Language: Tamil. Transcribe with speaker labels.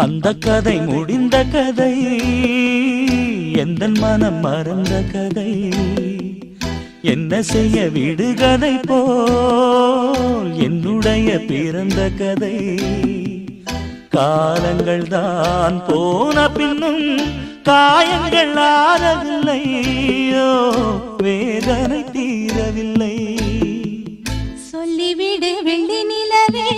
Speaker 1: அந்த கதை முடிந்த கதை, எந்தன் மனம் மறந்த கதை. என்ன செய்ய விடுகதை போல் என்னுடைய பிறந்த கதை. காலங்கள் தான் போன பின்னும் காயங்கள் ஆறவில்லை, வேதனை தீரவில்லை.
Speaker 2: சொல்லிவிடு வெள்ளி நிலவே